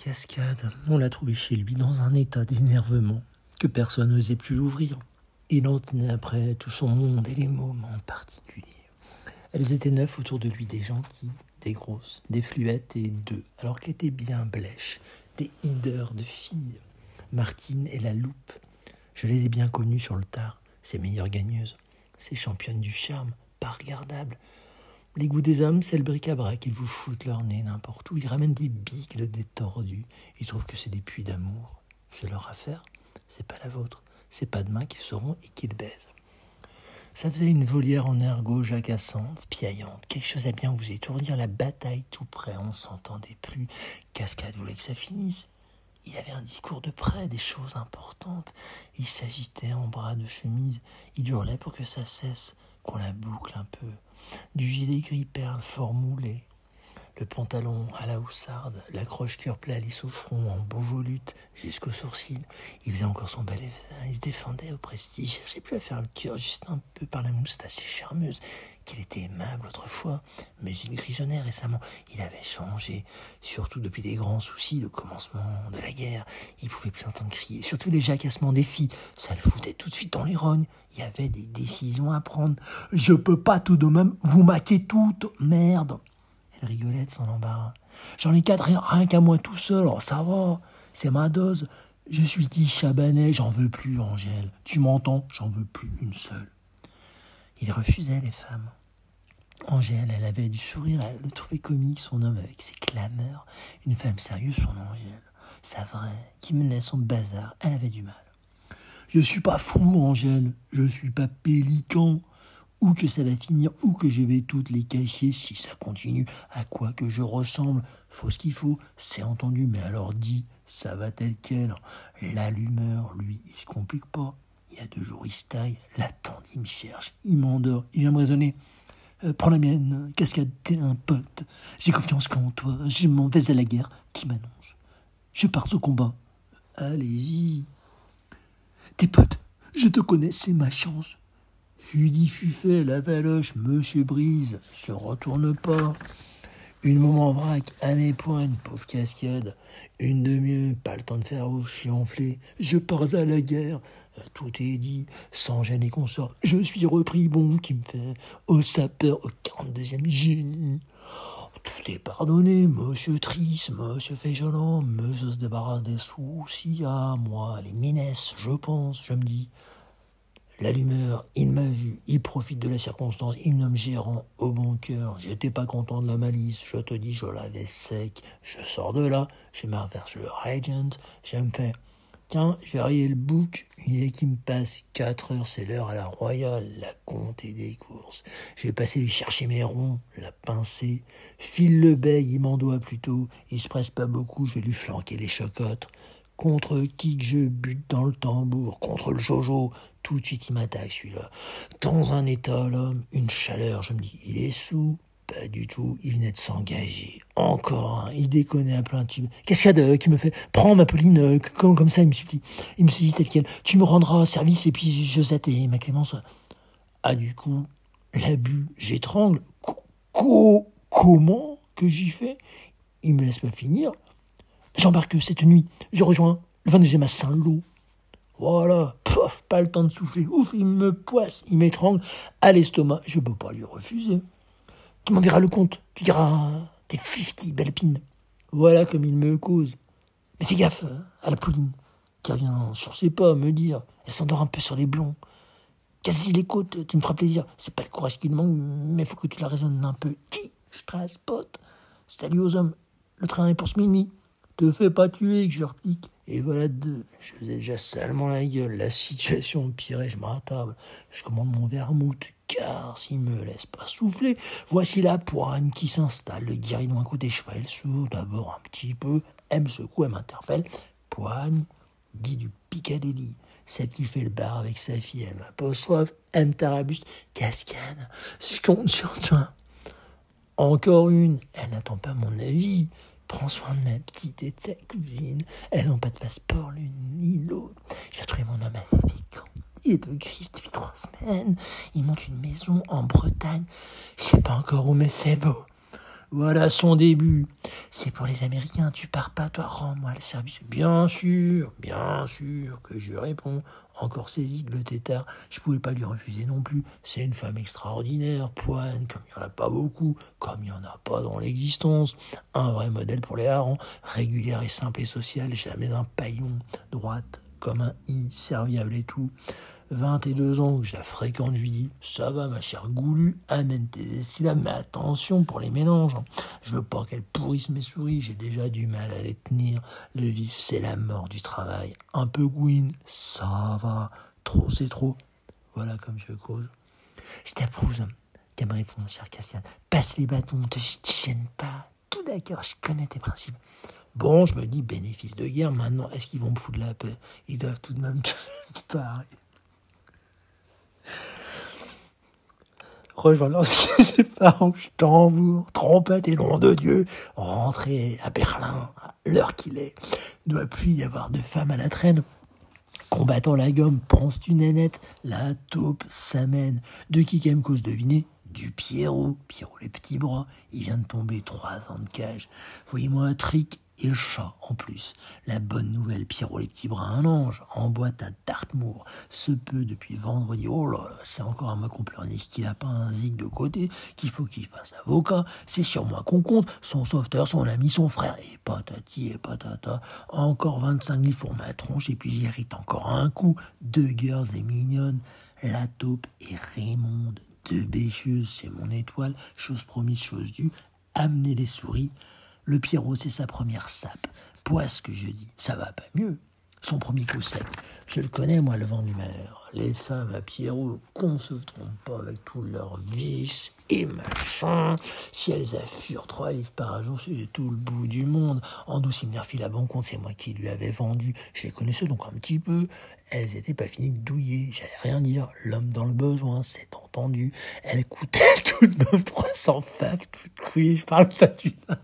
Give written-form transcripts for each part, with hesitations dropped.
Cascade, on l'a trouvé chez lui dans un état d'énervement que personne n'osait plus l'ouvrir. Il en tenait après tout son monde et les mômes en particulier. Elles étaient 9 autour de lui, des gentils, des grosses, des fluettes et 2, alors qu'elles étaient bien blêches, des hideurs de filles. Martine et la loupe, je les ai bien connues sur le tard, ces meilleures gagneuses, ces championnes du charme, pas regardables. Les goûts des hommes, c'est le bric-à-brac, ils vous foutent leur nez n'importe où, ils ramènent des bigles, des tordus, ils trouvent que c'est des puits d'amour. C'est leur affaire, c'est pas la vôtre, c'est pas demain qu'ils sauront et qu'ils baisent. Ça faisait une volière en ergot jacassante, piaillante, quelque chose à bien vous étourdir, la bataille tout près, on s'entendait plus. Cascade voulait que ça finisse. Il y avait un discours de près, des choses importantes. Il s'agitait en bras de chemise, il hurlait pour que ça cesse, qu'on la boucle un peu. Du gilet gris perle fort moulé, le pantalon à la houssarde, la croche cœur plat lisse au front en beau volute jusqu'aux sourcils. Il faisait encore son balai, il se défendait au prestige, il cherchait plus à faire le cœur, juste un peu par la moustache charmeuse, qu'il était aimable autrefois, mais il grisonnait récemment. Il avait changé, surtout depuis des grands soucis, le commencement de la guerre. Il pouvait plus entendre crier, surtout les jacassements des filles, ça le foutait tout de suite dans les rognes. Il y avait des décisions à prendre. « Je peux pas tout de même vous maquer toutes, merde !» Elle rigolait de son embarras. « J'en ai 4 rien qu'à moi tout seul, alors ça va, c'est ma dose. Je suis dit Chabanais, j'en veux plus, Angèle. Tu m'entends, j'en veux plus une seule. » Il refusait les femmes. Angèle, elle avait du sourire, elle trouvait comique son homme avec ses clameurs. Une femme sérieuse, son Angèle, sa vraie, qui menait son bazar, elle avait du mal. « Je suis pas fou, Angèle, je suis pas pélican. Ou que ça va finir, ou que je vais toutes les cacher si ça continue. À quoi que je ressemble, faut ce qu'il faut, c'est entendu. Mais alors dis, ça va tel quel. L'allumeur, lui, il se complique pas. Il y a 2 jours, il se taille. L'attend, il me cherche, il m'endort, il vient me raisonner. Prends la mienne, Cascade, t'es un pote. J'ai confiance qu'en toi, je m'en vais à la guerre. Qui m'annonce? Je pars au combat. Allez-y. Tes potes, je te connais, c'est ma chance. Fut dit, fut fait, la valoche, monsieur Brise, se retourne pas. Une moment en vrac, à mes poignes, pauvre Cascade. Une de mieux, pas le temps de faire ouf, chionfler. Je pars à la guerre, tout est dit, sans gêne et consort. Je suis repris, bon, qui me fait au sapeur, au 42e génie. Tout est pardonné, monsieur Trice, monsieur Féjolant, monsieur se débarrasse des soucis. À moi, les minesses, je pense, je me dis. L'allumeur, il m'a vu, il profite de la circonstance, il me nomme gérant au bon cœur. J'étais pas content de la malice, je te dis, je l'avais sec. Je sors de là, je m'inverse le Regent, je me fais, tiens, je vais rayer le bouc, il est qui me passe 4 heures, c'est l'heure à la royale, la comté des courses. Je vais passer lui chercher mes ronds, la pincer, file le bec, il m'en doit plutôt, il se presse pas beaucoup, je vais lui flanquer les chocottes. Contre qui que je bute dans le tambour, contre le Jojo, tout de suite il m'attaque celui-là. Dans un état, l'homme, une chaleur, je me dis, il est sous? Pas du tout, il venait de s'engager. Encore un, il déconnait à plein tube. Qu'est-ce qu'il y a qui me fait? Prends ma Pauline, comme ça, il me dit tel quel. Tu me rendras service et puis Josette et ma Clémence. Ah du coup, l'abus, j'étrangle. Comment que j'y fais? Il me laisse pas finir. J'embarque cette nuit, je rejoins le 22e à Saint-Lô. Voilà, pof, pas le temps de souffler. Ouf, il me poisse, il m'étrangle à l'estomac. Je peux pas lui refuser. Tu m'enverras le compte, tu diras t'es 50, belle pine. Voilà comme il me cause. Mais fais gaffe à la Pauline, qui revient sur ses pas me dire. Elle s'endort un peu sur les blonds. Quasi les côtes, tu me feras plaisir. C'est pas le courage qu'il manque, mais faut que tu la raisonnes un peu. Qui? Je trace, pote. Salut aux hommes. Le train est pour ce minuit. Te fais pas tuer, que je replique. Et voilà 2. Je faisais déjà salement la gueule. La situation empirait, je me ratable. Je commande mon vermouth, car s'il me laisse pas souffler, voici la poigne qui s'installe. Le guéridon à côté cheval sourd, d'abord un petit peu. Elle me secoue, elle m'interpelle. Poigne, dit du Piccadilly. Celle qui fait le bar avec sa fille, elle m'apostrophe. Elle me tarabuste. Cascade, je compte sur toi. Encore une. Elle n'attend pas mon avis. Prends soin de ma petite et de sa cousine. Elles n'ont pas de passeport l'une ni l'autre. Je vais trouver mon homme assez fécond. Il est au Christ depuis 3 semaines. Il monte une maison en Bretagne. Je sais pas encore où, mais c'est beau. Voilà son début. C'est pour les Américains, tu pars pas, toi, rends-moi le service. Bien sûr que je réponds. Encore saisi le tétard, je pouvais pas lui refuser non plus. C'est une femme extraordinaire, poigne, comme il y en a pas beaucoup, comme il y en a pas dans l'existence. Un vrai modèle pour les harengs, régulière et simple et sociale, jamais un paillon, droite, comme un i, serviable et tout. 22 ans que je la fréquente, je lui dis « Ça va, ma chère Goulue, amène tes esquilades, mais attention pour les mélanges. Je veux pas qu'elle pourrisse mes souris, j'ai déjà du mal à les tenir. Le vice, c'est la mort du travail. Un peu gouine, ça va. Trop, c'est trop. » Voilà comme je cause. « Je t'approuve, qu'elle me répond, chère Cassiane. Passe les bâtons, te gêne pas. Tout d'accord, je connais tes principes. » Bon, je me dis, bénéfice de guerre, maintenant, est-ce qu'ils vont me foutre la paix? Ils doivent tout de même tout arrêter. Rejoins l'ancien farouche tambour, trompette et nom de Dieu, rentré à Berlin, à l'heure qu'il est, doit plus y avoir de femmes à la traîne. Combattant la gomme, penses-tu nénette, la taupe s'amène. De qui qu'elle me cause deviner? Du Pierrot les petits bras, il vient de tomber 3 ans de cage. Voyez-moi un trick et le chat en plus. La bonne nouvelle, Pierrot les petits bras, un ange, en boîte à Dartmoor. Se peut depuis vendredi, oh là là, c'est encore un mois qu'on pleurniche qu'il a pas un zig de côté, qu'il faut qu'il fasse avocat. C'est sur moi qu'on compte, son sauveteur, son ami, son frère, et patati et patata. Encore 25 livres pour ma tronche, et puis j'hérite encore un coup. 2 girls et mignonnes, la taupe et Raymonde. 2 bêcheuses, c'est mon étoile, chose promise, chose due, amener les souris. Le Pierrot, c'est sa première sape. Poisse que je dis, ça va pas mieux. Son premier coup sec. Je le connais, moi, le vent du malheur. Les femmes à Pierrot, qu'on se trompe pas avec tous leurs vices et machins. Si elles affurent 3 livres par jour, c'est tout le bout du monde. En douce, il me refile à bon compte, c'est moi qui lui avais vendu. Je les connaissais donc un petit peu. Elles étaient pas finies de douiller. J'allais rien dire. L'homme dans le besoin, c'est entendu. Elles coûtaient tout de même 300 faves, toutes crues. Je parle pas du mal.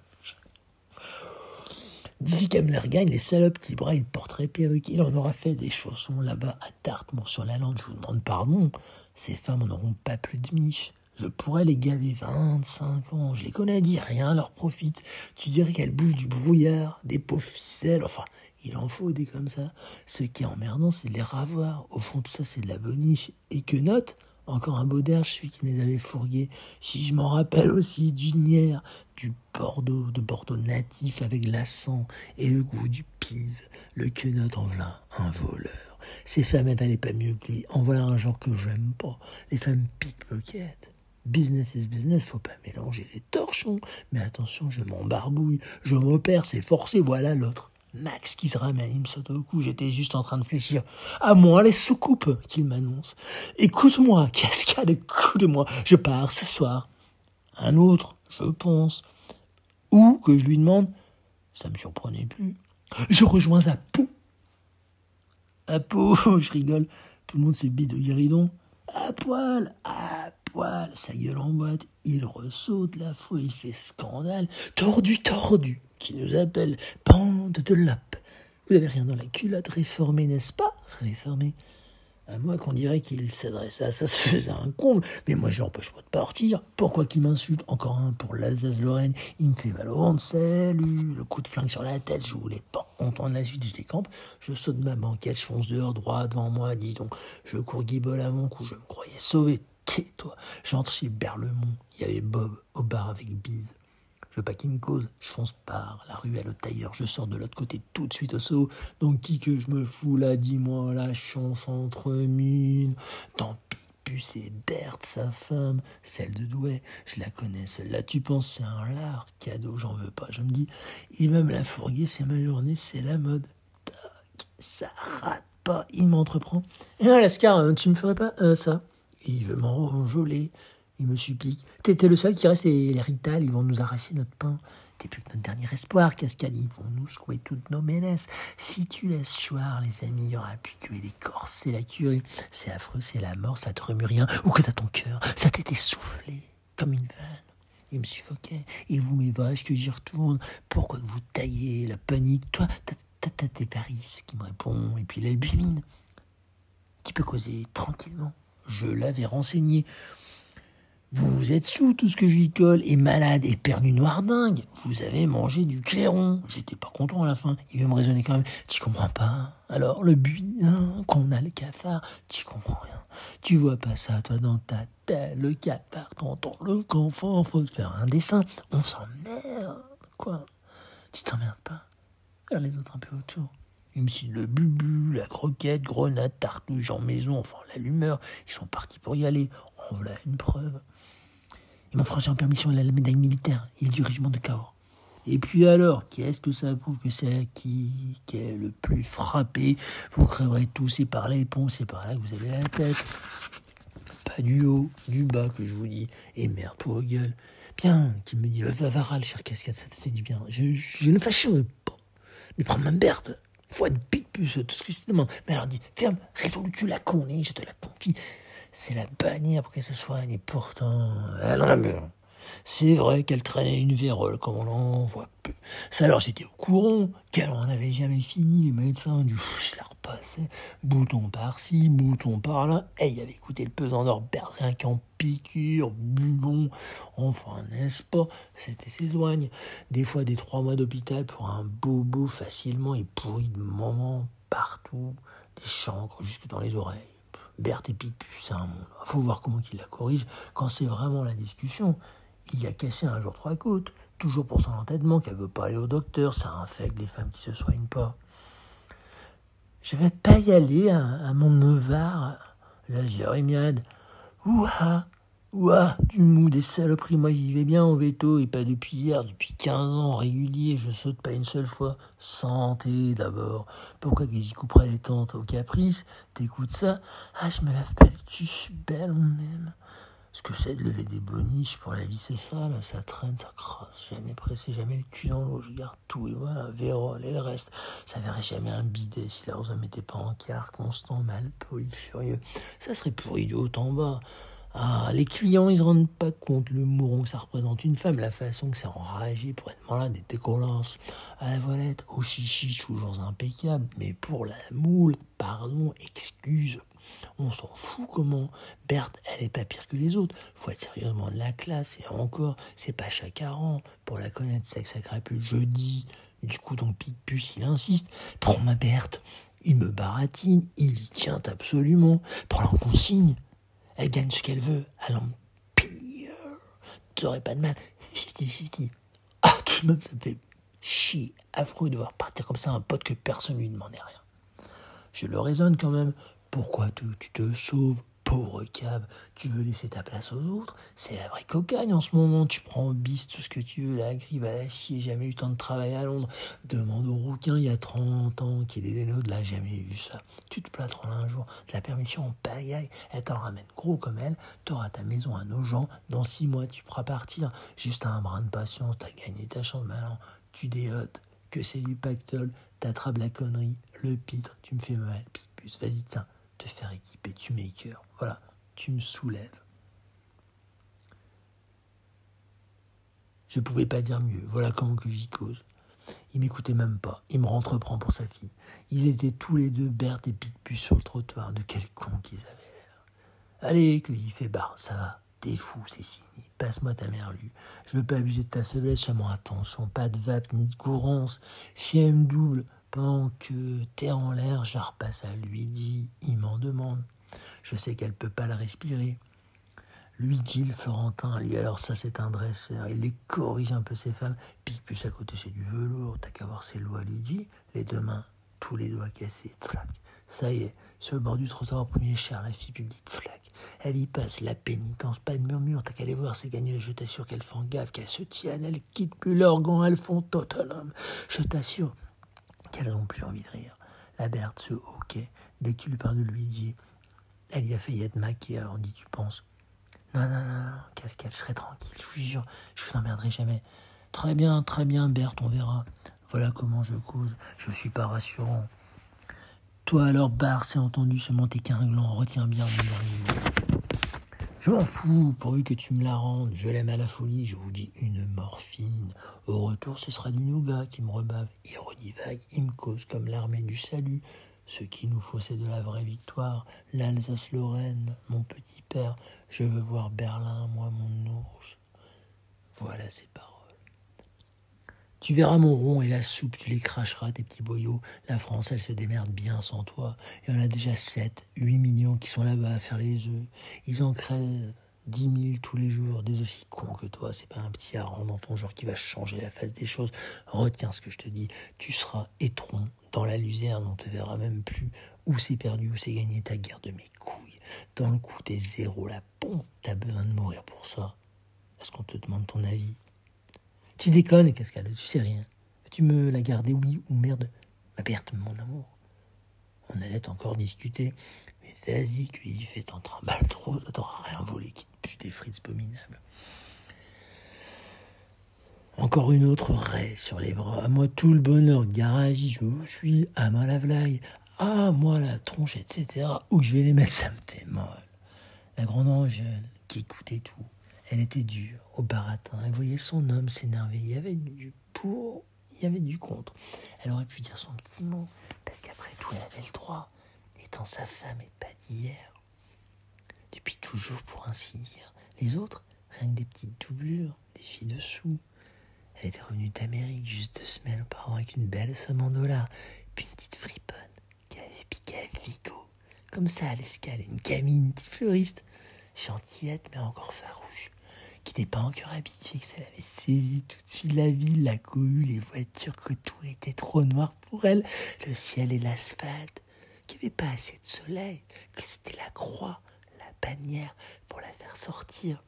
D'ici qu'elle me les regagne, les salopes petits bras, il porterait perruque. Il en aura fait des chaussons là-bas à Dartmoor sur la lande. Je vous demande pardon. Ces femmes n'auront pas plus de miche. Je pourrais les gaver 25 ans. Je les connais, dis rien leur profite. Tu dirais qu'elles bouffent du brouillard, des pauvres ficelles. Enfin, il en faut des comme ça. Ce qui est emmerdant, c'est de les ravoir. Au fond, tout ça, c'est de la boniche. Et que note, encore un beau derge, celui qui me les avait fourgués. Si je m'en rappelle aussi, d'Unière, du Bordeaux, de Bordeaux natif avec l'accent et le goût du pive. Le quenotte en voilà un voleur. Ces femmes, elles valaient pas mieux que lui. En voilà un genre que j'aime pas. Les femmes pickpocket. Business is business, faut pas mélanger les torchons. Mais attention, je m'embarbouille, je m'opère, c'est forcé, voilà l'autre. Max qui se ramène, il me saute au cou, j'étais juste en train de fléchir. À moi les soucoupes qu'il m'annonce. Écoute-moi, cascade, écoute-moi, je pars ce soir. Un autre, je pense. Ou que je lui demande, ça me surprenait plus. Je rejoins à Pau. À Pau, je rigole, tout le monde se bide de guéridon. À poil, sa gueule en boîte, il ressaute la foule, il fait scandale. Tordu, qui nous appelle, bande de lapes. Vous n'avez rien dans la culotte, réformé, n'est-ce pas? Réformé. À moi qu'on dirait qu'il s'adresse à ça, c'est un comble. Mais moi, je l'empêche pas de partir. Pourquoi qu'il m'insulte? Encore un pour l'Alsace-Lorraine. Il me fait mal au ventre. Salut, le coup de flingue sur la tête. Je voulais pas entendre la suite. Je décampe. Je saute de ma banquette. Je fonce dehors, droit devant moi. Dis donc, je cours guibole à mon cou. Je me croyais sauvé. Tais-toi. J'entre chez Berlemont. Il y avait Bob au bar avec Bise. Je veux pas qu'il me cause, je fonce par la ruelle au tailleur, je sors de l'autre côté tout de suite au saut. Donc qui que je me fous là, dis-moi, la chance entre mine. Tant pis, puce et Berthe, sa femme, celle de Douai, je la connais, celle-là tu penses c'est un lard, cadeau, j'en veux pas. Je me dis, il va me la fourguer, c'est ma journée, c'est la mode. Tac, ça rate pas, il m'entreprend. Lascar, tu me ferais pas ça? Il veut m'enjoler. Il me supplique. T'es le seul qui reste, les Rital, ils vont nous arracher notre pain. T'es plus que notre dernier espoir, Cascade, ils vont nous secouer toutes nos ménesses. Si tu laisses choir, les amis, il y aura plus que les corses et la curie. C'est affreux, c'est la mort, ça te remue rien. Ou que t'as ton cœur, ça t'est essoufflé, comme une vanne. Il me suffoquait. Et vous, mes vaches, que j'y retourne. Pourquoi vous taillez la panique? Toi, t'as tes Paris qui me répond. Et puis l'albumine. Tu peux causer tranquillement. Je l'avais renseigné. Vous êtes sous tout ce que je lui colle, et malade, épernu noir dingue. Vous avez mangé du clairon. J'étais pas content à la fin. Il veut me raisonner quand même. Tu comprends pas? Alors, le buis, qu'on a le cafard, tu comprends rien. Tu vois pas ça, toi, dans ta tête, le cafard, t'entends le confort, faut te faire un dessin. On s'emmerde, quoi. Tu t'emmerdes pas? Regarde les autres un peu autour. Ils me citent le bubu, la croquette, grenade, tartouche en maison, enfin l'allumeur. Ils sont partis pour y aller. En voilà une preuve. Ils m'ont franchi en permission, il a la médaille militaire. Il est du régiment de Cahors. Et puis alors, qu'est-ce que ça prouve que c'est qui est le plus frappé? Vous crèverez tous, et par la éponge, c'est par là que vous avez la tête. Pas du haut, du bas que je vous dis. Et merde pour vos gueules. Bien, qui me dit, va râle, cher cascade, ça te fait du bien. Je ne fâcherai pas. Mais prends ma merde. Faut être pique-puce, tout ce que je te demande. Mais alors dis, ferme, résolu-tu la connais, je te la confie. C'est la bannière pour qu'elle se soigne, et pourtant, elle en a besoin. C'est vrai qu'elle traînait une vérole, comme on en voit peu. Ça alors j'étais au courant qu'elle en avait jamais fini, les médecins, je la repassais, bouton par-ci, bouton par-là, et il y avait écouté le pesant d'or rien qu'en piqûre, bubon, enfin n'est-ce pas, c'était ses soignes. Des fois des 3 mois d'hôpital pour un bobo facilement et pourri de moments partout, des chancres jusque dans les oreilles. Berthe et Pique, c'est un monde. Faut voir comment il la corrige quand c'est vraiment la discussion. Il a cassé un jour 3 côtes, toujours pour son entêtement qu'elle veut pas aller au docteur, c'est un fait des femmes qui se soignent pas. Je vais pas y aller à mon nevard, la jérémiade. Ouah, du mou, des saloperies, moi j'y vais bien en veto, et pas depuis hier, depuis 15 ans, régulier, je saute pas une seule fois. Santé d'abord. Pourquoi que j'y couperais les tentes au caprice? T'écoutes ça? Ah, je me lave pas le cul, je suis belle, on m'aime. Ce que c'est de lever des boniches pour la vie, c'est ça, là, ça traîne, ça crasse, jamais pressé, jamais le cul dans l'eau, je garde tout, et voilà, vérole, et le reste. Ça verrait jamais un bidet si leurs hommes n'étaient pas en quart, constant, mal poli, furieux. Ça serait pourri de haut en bas. Ah, les clients, ils se rendent pas compte le mouron que ça représente une femme, la façon que c'est enragé pour être malade et décollance. À la voilette, au chichi, toujours impeccable, mais pour la moule, pardon, excuse. On s'en fout comment. Berthe, elle est pas pire que les autres. Faut être sérieusement de la classe, et encore, c'est pas chacaran. Pour la connaître, c'est que ça crapule jeudi. Du coup, donc Pique-Puce, il insiste. Prends ma Berthe. Il me baratine, il y tient absolument. Prends-la en consigne. Elle gagne ce qu'elle veut, elle empire. T'aurais pas de mal. 50-50. Ah, tout de même, ça me fait chier, affreux de voir partir comme ça un pote que personne lui demandait rien. Je le raisonne quand même. Pourquoi tu te sauves, pauvre cave? Tu veux laisser ta place aux autres? C'est la vraie cocagne en ce moment. Tu prends au bis tout ce que tu veux, la grive à la chier, jamais eu tant de travail à Londres. Demande au rouquin il y a 30 ans qu'il est des nôtres, là, jamais vu ça. Tu te plâtreras un jour, de la permission en pagaille, elle t'en ramène gros comme elle, t'auras ta maison à Nogent, dans 6 mois tu pourras partir. Juste un brin de patience, t'as gagné ta chance, maintenant tu déhotes, que c'est du pactole, t'attrapes la connerie, le pitre, tu me fais mal, Pique-Puce, vas-y tiens. Te faire équiper, tu m'écœures. Voilà, tu me soulèves. Je pouvais pas dire mieux, voilà comment que j'y cause. Il m'écoutait même pas, il me rentreprend pour sa fille. Ils étaient tous les deux Berthe et Pique-Puce sur le trottoir, de quel con qu'ils avaient l'air. Allez, que j'y fais barre, ça va, t'es fou, c'est fini, passe-moi ta merlue. Je veux pas abuser de ta faiblesse, fais-moi attention, pas de vape ni de courance. Si elle me double, pendant que t'es en l'air, je la repasse à lui, dit, il m'en demande. Je sais qu'elle peut pas la respirer. Lui dit le Florentin, lui alors ça c'est un dresseur, il les corrige un peu ses femmes, Pique-Puce à côté c'est du velours, t'as qu'à voir ses lois, lui dit, les deux mains, tous les doigts cassés, flac. Ça y est, sur le bord du trottoir au premier cher, la fille publique, flac. Elle y passe, la pénitence, pas de murmure, t'as qu'à aller voir, c'est gagné, je t'assure qu'elles font gaffe, qu'elles se tiennent, elles quittent plus leur gant, elles font totalum. Je t'assure qu'elles ont plus envie de rire. La Berthe se hoquet, dès que tu lui parles de lui, dit, elle y a failli être maquée, alors dit, tu penses? Non, cascade, je serai tranquille, je vous jure, je vous emmerderai jamais. Très bien, Berthe, on verra. Voilà comment je cause, je suis pas rassurant. Toi alors, Barre, c'est entendu, seulement tes quinglants, retiens bien mon dernier mot. Je m'en fous, pourvu que tu me la rendes, je l'aime à la folie, je vous dis une morphine. Au retour, ce sera du nougat qui me rebave. Ironie vague, il me cause comme l'armée du salut. Ce qu'il nous faut, c'est de la vraie victoire. L'Alsace-Lorraine, mon petit père, je veux voir Berlin, moi, mon ours. Voilà ces paroles. Tu verras mon rond et la soupe, tu les cracheras, tes petits boyaux. La France, elle se démerde bien sans toi. Il y en a déjà 7, 8 millions qui sont là-bas à faire les œufs. Ils en créent 10 000 tous les jours, des aussi cons que toi. C'est pas un petit hareng dans ton genre qui va changer la face des choses. Retiens ce que je te dis. Tu seras étron dans la luzerne, on te verra même plus. Où c'est perdu, où c'est gagné ta guerre de mes couilles. Dans le coup, t'es zéro, la pompe. T'as besoin de mourir pour ça. Est-ce qu'on te demande ton avis? Tu déconnes, Cascade, tu sais rien. Veux-tu me la garder, oui ou merde? Ma Berthe, mon amour. On allait encore discuter. Mais vas-y, Cuit, fais ton trimballe trop, t'auras rien volé qui te pue des frites abominables. Encore une autre raie sur les bras. À moi tout le bonheur, garage, je suis à ma lavelaille. Ah, moi la tronche, etc. Où je vais les mettre, ça me fait mal. La grande Angèle, qui écoutait tout. Elle était dure, au baratin. Elle voyait son homme s'énerver. Il y avait du pour, il y avait du contre. Elle aurait pu dire son petit mot, parce qu'après tout, elle avait le droit, étant sa femme et pas d'hier. Depuis toujours, pour ainsi dire. Les autres, rien que des petites doublures, des filles dessous. Elle était revenue d'Amérique juste 2 semaines auparavant avec une belle somme en dollars, puis une petite friponne qui avait piqué à Vigo. Comme ça, à l'escale, une gamine, une petite fleuriste, gentillette mais encore farouche, qui n'était pas encore habituée, que ça l'avait saisie tout de suite la ville, la cohue, les voitures, que tout était trop noir pour elle, le ciel et l'asphalte, qu'il n'y avait pas assez de soleil, que c'était la croix, la bannière pour la faire sortir.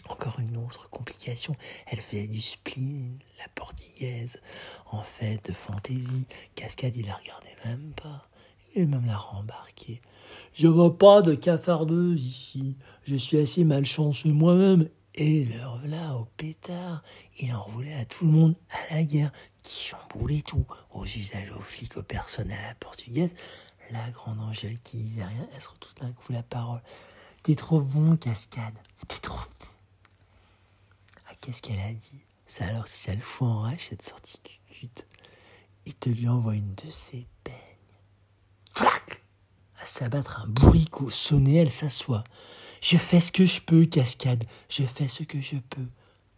Encore une autre complication, elle fait du spleen, la portugaise, en fait de fantaisie. Cascade, il la regardait même pas. Il même la rembarquer. Je vois pas de cafardeuse ici. Je suis assez malchanceux moi-même. Et leur voilà au pétard. Il en voulait à tout le monde, à la guerre, qui chamboulait tout, aux usages, aux flics, aux personnes, à la portugaise. La grande Angèle qui disait rien, elle se retrouve d'un coup la parole. T'es trop bon, Cascade. T'es trop bon. Ah, qu'est-ce qu'elle a dit? Ça alors, si ça le fout en rage, cette sortie cucute. Il te lui envoie une de ses peignes. Flac! À s'abattre un bourricot, sonner, elle s'assoit. Je fais ce que je peux, Cascade, je fais ce que je peux.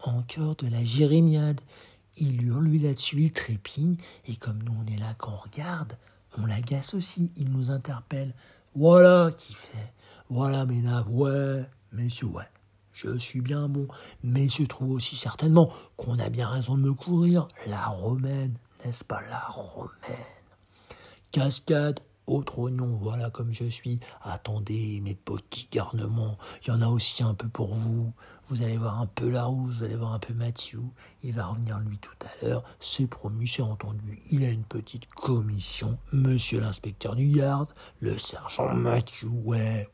Encore de la jérémiade. Il hurle, lui là-dessus, il trépigne, et comme nous on est là qu'on regarde, on l'agace aussi, il nous interpelle. Voilà qui fait. Voilà, mesdames, ouais, messieurs, ouais. Je suis bien bon, messieurs trouvent aussi certainement qu'on a bien raison de me courir. La romaine, n'est-ce pas, la romaine? Cascade, autre oignon, voilà comme je suis. Attendez, mes petits garnements, il y en a aussi un peu pour vous. Vous allez voir un peu Larousse, vous allez voir un peu Mathieu. Il va revenir lui tout à l'heure. C'est promis, c'est entendu. Il a une petite commission. Monsieur l'inspecteur du Yard, le sergent Mathieu, ouais.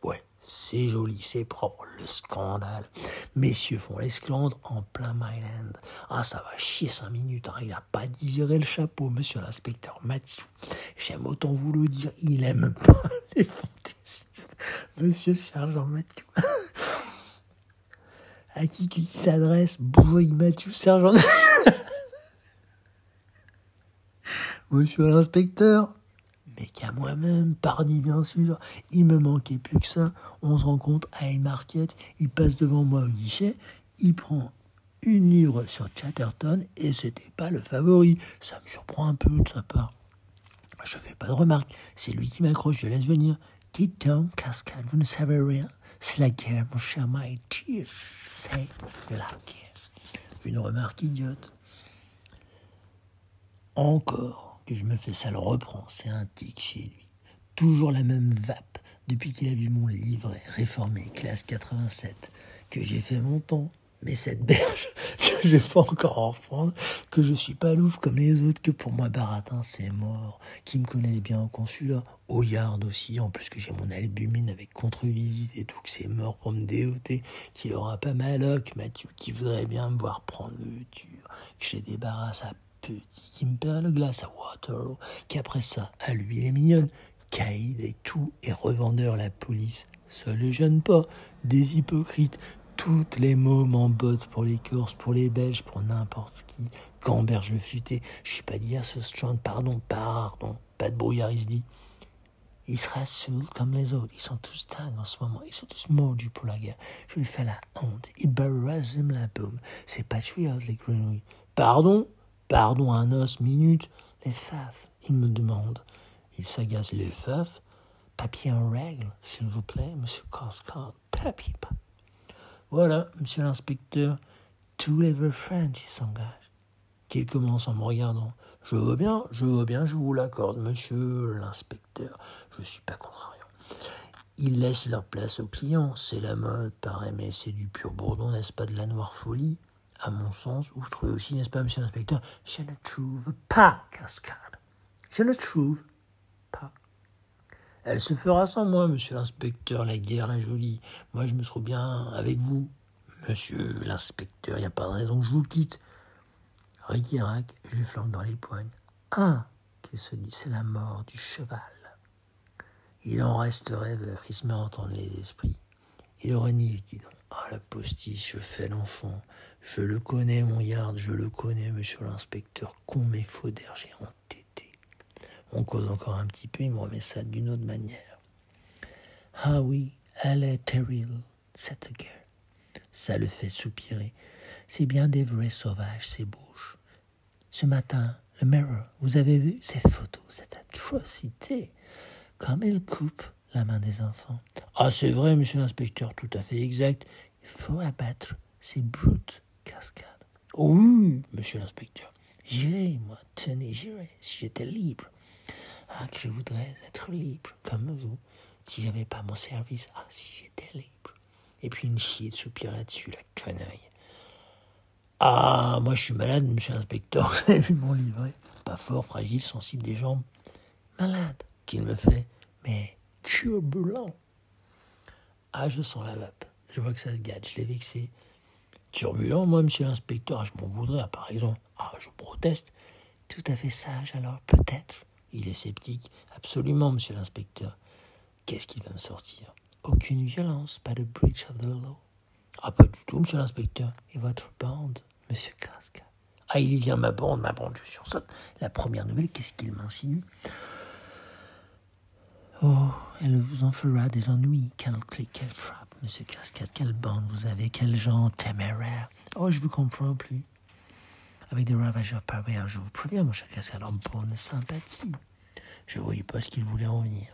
C'est joli, c'est propre, le scandale. Messieurs font l'esclandre en plein Myland. Ah, ça va chier 5 minutes, hein. Il n'a pas digéré le chapeau, monsieur l'inspecteur Mathieu. J'aime autant vous le dire, il aime pas les fantaisistes. Monsieur le sergent Mathieu. À qui s'adresse? Boy Mathieu, sergent. Monsieur l'inspecteur. Mais qu'à moi-même, pardi bien sûr, il me manquait plus que ça. On se rencontre à Haymarket, il passe devant moi au guichet, il prend une livre sur Chatterton et c'était pas le favori. Ça me surprend un peu de sa part. Je fais pas de remarques, c'est lui qui m'accroche, je laisse venir. Dites donc, Cascade, vous ne savez rien. C'est la guerre, mon cher Mathieu. C'est la guerre. Une remarque idiote. Encore que je me fais ça, le reprend, c'est un tic chez lui. Toujours la même vape, depuis qu'il a vu mon livret réformé, classe 87, que j'ai fait mon temps. Mais cette berge, que je vais pas encore en reprendre, que je suis pas louf comme les autres, que pour moi baratin c'est mort, qui me connaissent bien au consulat, au Yard aussi, en plus que j'ai mon albumine avec contre-visite et tout, que c'est mort pour me déoter, qu'il aura pas maloc, Mathieu, qui voudrait bien me voir prendre le dur, que je les débarrasse à petit, qui me perd le glace à Waterloo, qu'après ça, à lui, il est mignonne, caïd et tout, et revendeur la police, ça les gêne pas, des hypocrites, toutes les mômes en bottes pour les Corses, pour les Belges, pour n'importe qui, Gamberge le futé, je suis pas d'hier ce strand, pardon, pas de brouillard, il se dit, Il sera saoul comme les autres. Ils sont tous dingues en ce moment. Ils sont tous mordus pour la guerre. Je lui fais la honte. Il barrasme la paume. C'est patriote, les grenouilles. Pardon, un os, minute. Les faf, il me demande. Il s'agace. Les faf? Papier en règle, s'il vous plaît, monsieur Cascade. Papier. Voilà, monsieur l'inspecteur. Tous les vrais French, ils s'engagent. Qu'il commence en me regardant. Je veux bien, je vous l'accorde, monsieur l'inspecteur. Je suis pas contrariant. Ils laissent leur place aux clients. C'est la mode, paraît, mais c'est du pur bourdon, n'est-ce pas, de la noire folie? À mon sens, vous trouvez aussi, n'est-ce pas, monsieur l'inspecteur? Je ne trouve pas, Cascade. Je ne trouve pas. Elle se fera sans moi, monsieur l'inspecteur, la guerre, la jolie. Moi, je me trouve bien avec vous. Monsieur l'inspecteur, il n'y a pas de raison que je vous quitte. Ric-et-rac, je lui flanque dans les poignes. Qu'il se dit, c'est la mort du cheval. Il en reste rêveur, il se met à entendre les esprits. Il renifle, dit donc. La postiche, je fais l'enfant. Je le connais, mon yard, je le connais, monsieur l'inspecteur. Con mes faux d'air, j'ai entêté. On cause encore un petit peu, il me remet ça d'une autre manière. Ah oui, elle est terrible, cette guerre. Ça le fait soupirer. C'est bien des vrais sauvages, ces bouches. Ce matin, le Mirror, vous avez vu ces photos, cette atrocité, comme il coupe la main des enfants. Ah, c'est vrai, monsieur l'inspecteur, tout à fait exact. Il faut abattre ces brutes, Cascade. Oh oui, monsieur l'inspecteur. J'irai, moi, tenez, j'irai, si j'étais libre. Que je voudrais être libre, comme vous, si j'avais pas mon service. Si j'étais libre. Et puis une chier de soupir là-dessus, la canaille. Moi je suis malade, monsieur l'inspecteur, vous avez vu mon livret? Pas fort, fragile, sensible des jambes. Malade, qu'il me fait, mais turbulent. Je sens la vape, je vois que ça se gâte, je l'ai vexé. Turbulent, moi, monsieur l'inspecteur, je m'en voudrais, par exemple. Je proteste. Tout à fait sage, alors, peut-être. Il est sceptique. Absolument, monsieur l'inspecteur. Qu'est-ce qu'il va me sortir? Aucune violence, pas de breach of the law. Pas du tout, monsieur l'inspecteur. Et votre bande, monsieur Cascade? Il y vient ma bande, je sursaute. La première nouvelle, qu'est-ce qu'il m'insinue? Elle vous en fera des ennuis. Quel clic, quelle frappe, monsieur Cascade. Quelle bande vous avez, quel genre téméraire. Je vous comprends plus. Avec des ravageurs pareils, je vous préviens, mon cher Cascade, en bonne sympathie. Je voyais pas ce qu'il voulait en venir.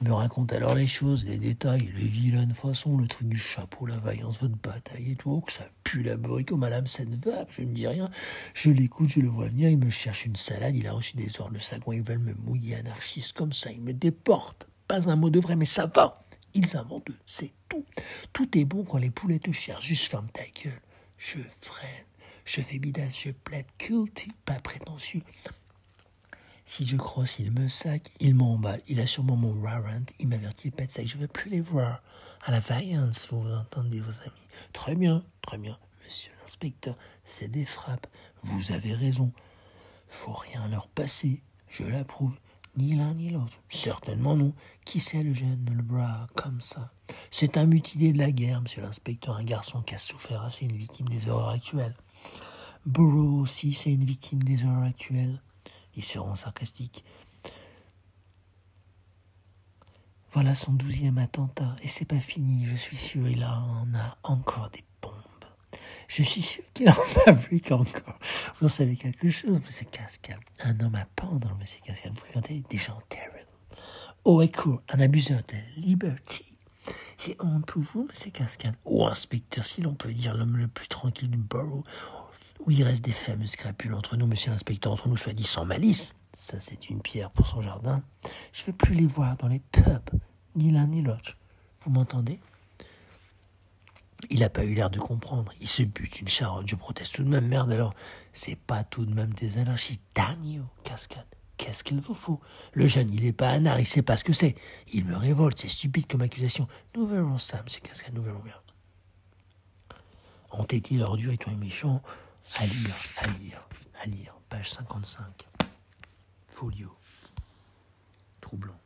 Il me raconte alors les choses, les détails, les vilaines façons, le truc du chapeau, la vaillance, votre bataille et tout, que ça pue la bourrique, madame, cette vape, je ne dis rien. Je l'écoute, je le vois venir, il me cherche une salade, il a reçu des ordres de Sagon, ils veulent me mouiller anarchiste comme ça, ils me déportent. Pas un mot de vrai, mais ça va. Ils inventent eux, c'est tout. Tout est bon quand les poulets te cherchent, juste ferme ta gueule. Je freine, je fais bidasse, je plaide, guilty, pas prétentieux. Si je crosse, il me sac, il m'emballe. Il a sûrement mon warrant, il m'avertit pas de ça, je ne veux plus les voir. À la vaillance, vous entendez, vos amis. Très bien, monsieur l'inspecteur, c'est des frappes. Vous avez raison. Faut rien leur passer, je l'approuve. Ni l'un ni l'autre. Certainement non. Qui c'est le jeune, le bras, comme ça? C'est un mutilé de la guerre, monsieur l'inspecteur, un garçon qui a souffert assez, une victime des horreurs actuelles. Burrow aussi, c'est une victime des horreurs actuelles. Ils seront sarcastiques. Voilà son 12e attentat. Et c'est pas fini, je suis sûr, il en a encore des bombes. Je suis sûr qu'il en fabrique encore. Vous en savez quelque chose, monsieur Cascade? Un homme à pendre, monsieur Cascade. Vous fréquentez des gens terribles. Écoute, un abuseur de liberté. J'ai honte pour vous, monsieur Cascade. Inspecteur, si l'on peut dire l'homme le plus tranquille du borough, où il reste des fameuses scrapules entre nous, monsieur l'inspecteur, entre nous, soit dit sans malice. Ça, c'est une pierre pour son jardin. Je ne veux plus les voir dans les pubs, ni l'un ni l'autre. Vous m'entendez? Il n'a pas eu l'air de comprendre. Il se bute une charogne. Je proteste tout de même. Merde, alors, c'est pas tout de même des anarchistes. Dagno, Cascade. Qu'est-ce qu'il vous faut? Le jeune, il n'est pas anard, il sait pas ce que c'est. Il me révolte, c'est stupide comme accusation. Nous verrons ça, monsieur Cascade, nous verrons bien. Entêté, l'ordure et toi méchant. À lire. Page 55. Folio. Troublant.